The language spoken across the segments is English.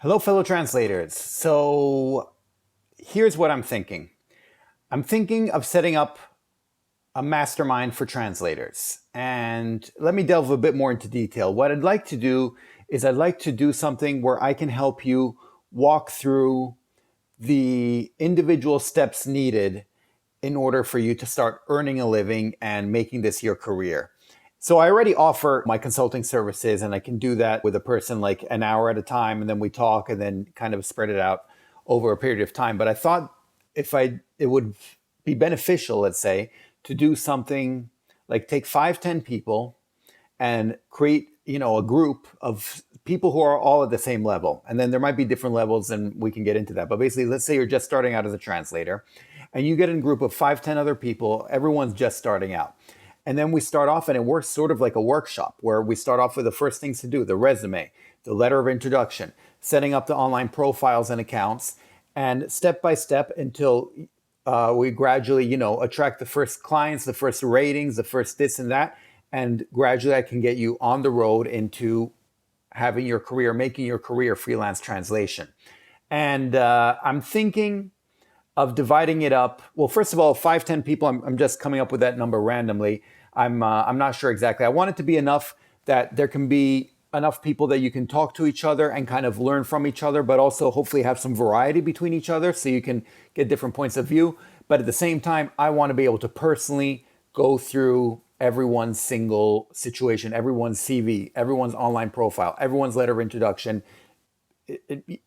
Hello, fellow translators. So here's what I'm thinking. I'm thinking of setting up a mastermind for translators. And let me delve a bit more into detail. What I'd like to do is I'd like to do something where I can help you walk through the individual steps needed in order for you to start earning a living and making this your career. So I already offer my consulting services, and I can do that with a person like an hour at a time, and then we talk and then kind of spread it out over a period of time. But I thought it would be beneficial, let's say, to do something like take 5, 10 people and create, a group of people who are all at the same level. And then there might be different levels, and we can get into that. But basically, let's say you're just starting out as a translator and you get in a group of 5, 10 other people, everyone's just starting out. And then we start off, and it works sort of like a workshop where we start off with the first things to do: the resume, the letter of introduction, setting up the online profiles and accounts, and step by step until we gradually, attract the first clients, the first ratings, the first this and that. And gradually I can get you on the road into having your career, making your career freelance translation. And I'm thinking of dividing it up. Well, first of all, 5, 10 people, I'm just coming up with that number randomly. I'm not sure exactly. I want it to be enough that there can be enough people that you can talk to each other and kind of learn from each other, but also hopefully have some variety between each other so you can get different points of view. But at the same time, I want to be able to personally go through everyone's single situation, everyone's CV, everyone's online profile, everyone's letter of introduction,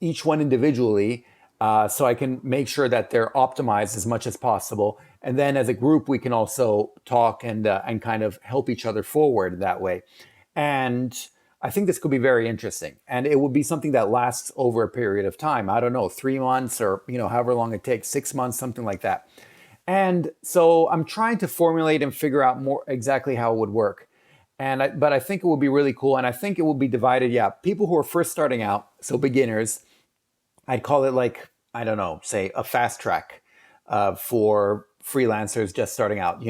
each one individually, so I can make sure that they're optimized as much as possible. And then as a group, we can also talk and kind of help each other forward that way. And I think this could be very interesting. And it would be something that lasts over a period of time. I don't know, 3 months or, however long it takes, 6 months, something like that. And so I'm trying to formulate and figure out more exactly how it would work. But I think it would be really cool. And I think it will be divided. Yeah. People who are first starting out, so beginners, I'd call it like, I don't know, say a fast track for freelancers just starting out,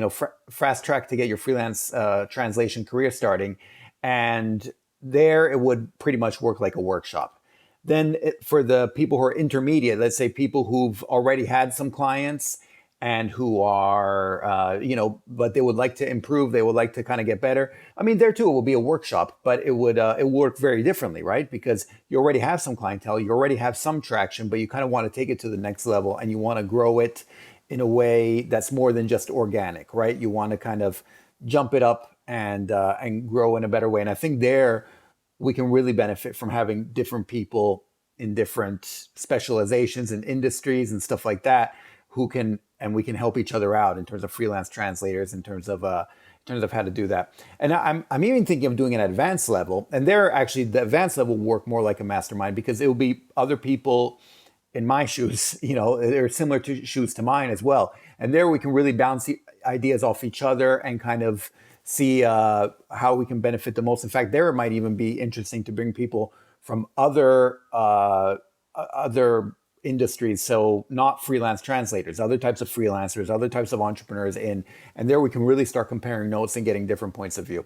fast track to get your freelance translation career starting. And there it would pretty much work like a workshop. Then for the people who are intermediate, let's say people who've already had some clients and who are, but they would like to improve, they would like to kind of get better. I mean, there too, it will be a workshop, but it would work very differently, right? Because you already have some clientele, you already have some traction, but you kind of want to take it to the next level and you want to grow it in a way that's more than just organic, right? You want to kind of jump it up and grow in a better way. And I think there we can really benefit from having different people in different specializations and industries and stuff like that and we can help each other out in terms of freelance translators, in terms of how to do that. And I'm even thinking of doing an advanced level. And there, actually, the advanced level will work more like a mastermind because it will be other people in my shoes. They're similar to shoes to mine as well. And there we can really bounce the ideas off each other and kind of see how we can benefit the most. In fact, there it might even be interesting to bring people from other industries, so not freelance translators, other types of freelancers, other types of entrepreneurs in, and there we can really start comparing notes and getting different points of view.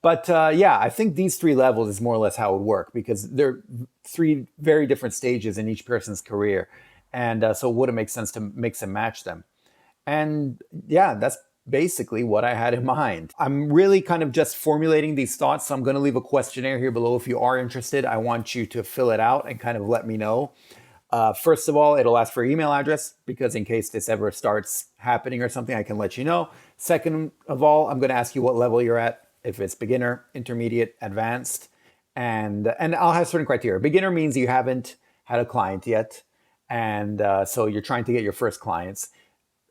But I think these 3 levels is more or less how it would work because they're 3 very different stages in each person's career. And so it wouldn't make sense to mix and match them. And yeah, that's basically what I had in mind. I'm really kind of just formulating these thoughts. So I'm going to leave a questionnaire here below. If you are interested, I want you to fill it out and kind of let me know. First of all, it'll ask for your email address because in case this ever starts happening or something, I can let you know. Second of all, I'm going to ask you what level you're at, if it's beginner, intermediate, advanced, and I'll have certain criteria. Beginner means you haven't had a client yet, and so you're trying to get your first clients.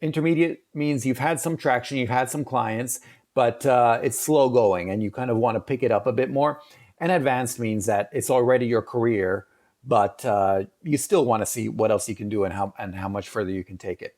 Intermediate means you've had some traction, you've had some clients, but it's slow going and you kind of want to pick it up a bit more. And advanced means that it's already your career, but you still want to see what else you can do and how much further you can take it.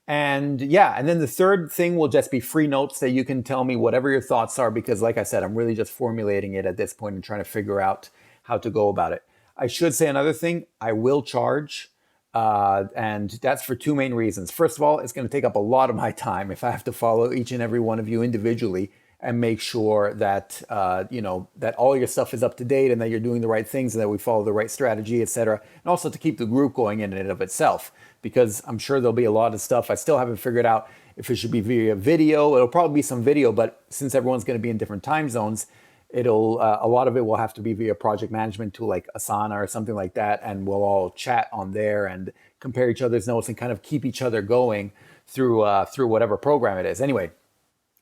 And then the third thing will just be free notes that you can tell me whatever your thoughts are, because like I said, I'm really just formulating it at this point and trying to figure out how to go about it. I should say another thing, I will charge, and that's for 2 main reasons. First of all, it's going to take up a lot of my time if I have to follow each and every one of you individually and make sure that that all your stuff is up to date and that you're doing the right things and that we follow the right strategy, etc. And also to keep the group going in and of itself, because I'm sure there'll be a lot of stuff I still haven't figured out if it should be via video. It'll probably be some video, but since everyone's going to be in different time zones, it'll a lot of it will have to be via project management tool like Asana or something like that, and we'll all chat on there and compare each other's notes and kind of keep each other going through whatever program it is. Anyway,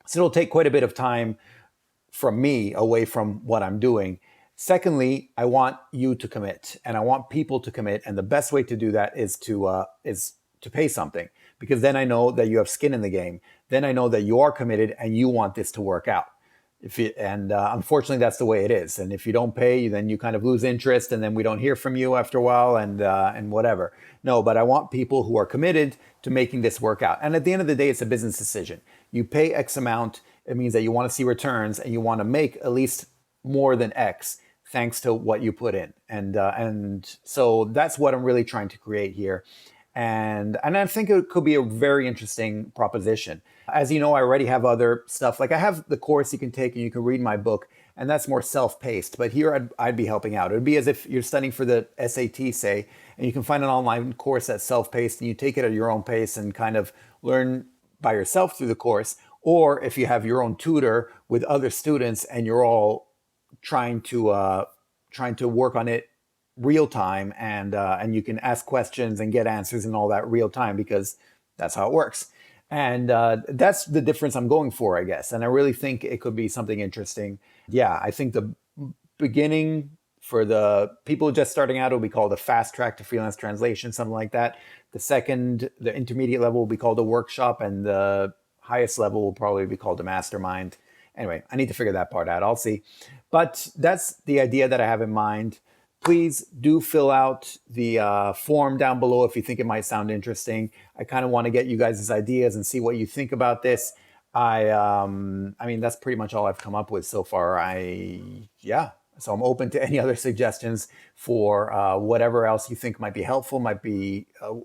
so it'll take quite a bit of time from me away from what I'm doing. Secondly, I want you to commit, and I want people to commit, and the best way to do that is to pay something, because then I know that you have skin in the game. Then I know that you are committed and you want this to work out. Unfortunately, that's the way it is. And if you don't pay, then you kind of lose interest, and then we don't hear from you after a while, and whatever. No, but I want people who are committed to making this work out. And at the end of the day, it's a business decision. You pay X amount. It means that you want to see returns, and you want to make at least more than X thanks to what you put in. And so that's what I'm really trying to create here. And I think it could be a very interesting proposition. As you know, I already have other stuff. Like I have the course you can take and you can read my book, and that's more self-paced. But here I'd be helping out. It would be as if you're studying for the SAT, say, and you can find an online course that's self-paced and you take it at your own pace and kind of learn by yourself through the course. Or if you have your own tutor with other students and you're all trying to work on it real time, and you can ask questions and get answers and all that real time, because that's how it works. And that's the difference I'm going for, I guess. And I really think it could be something interesting. Yeah, I think the beginning for the people just starting out will be called a fast track to freelance translation, something like that. The intermediate level will be called a workshop, and the highest level will probably be called a mastermind. Anyway, I need to figure that part out. I'll see. But that's the idea that I have in mind. Please do fill out the form down below if you think it might sound interesting. I kind of want to get you guys' ideas and see what you think about this. I mean, that's pretty much all I've come up with so far. So I'm open to any other suggestions for whatever else you think might be helpful,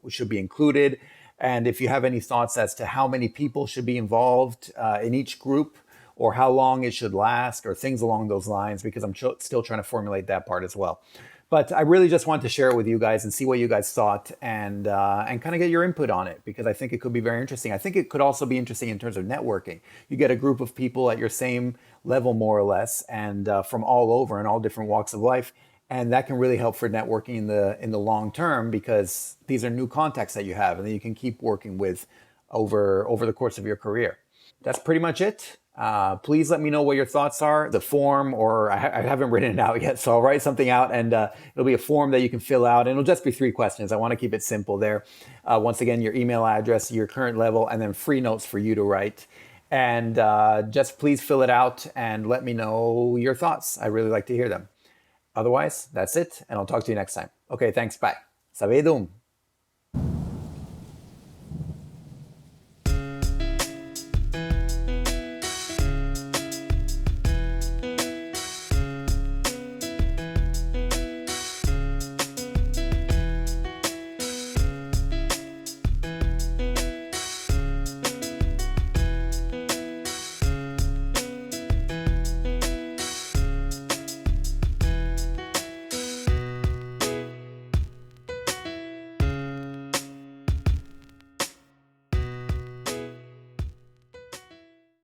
should be included. And if you have any thoughts as to how many people should be involved in each group, or how long it should last, or things along those lines, because I'm still trying to formulate that part as well. But I really just want to share it with you guys and see what you guys thought, and kind of get your input on it, because I think it could be very interesting. I think it could also be interesting in terms of networking. You get a group of people at your same level, more or less, and from all over and all different walks of life. And that can really help for networking in the long term, because these are new contacts that you have and that you can keep working with over the course of your career. That's pretty much it. Please let me know what your thoughts are. The form, or I haven't written it out yet, so I'll write something out, and it'll be a form that you can fill out, and it'll just be 3 questions. I want to keep it simple there. Once again, your email address, your current level, and then free notes for you to write. And just please fill it out and let me know your thoughts. I really like to hear them. Otherwise, that's it, and I'll talk to you next time. Okay, thanks. Bye. Savedum.